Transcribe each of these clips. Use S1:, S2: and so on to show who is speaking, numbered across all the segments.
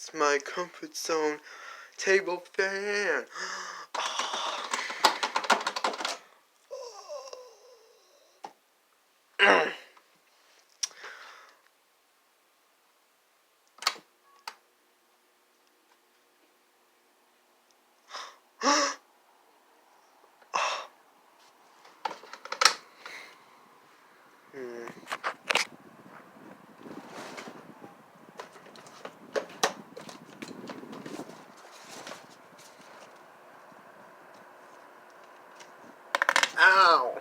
S1: It's my comfort zone table fan. Ow!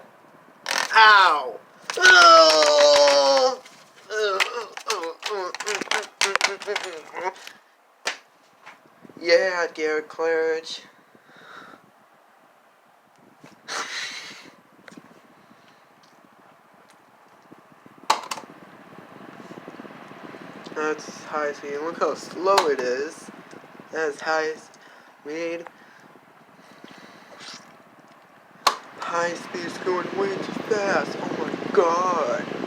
S1: Ow! Oh! Yeah, Garrett Claridge. That's high speed. Look how slow it is. That's high speed. High speed's going way too fast. Oh my god.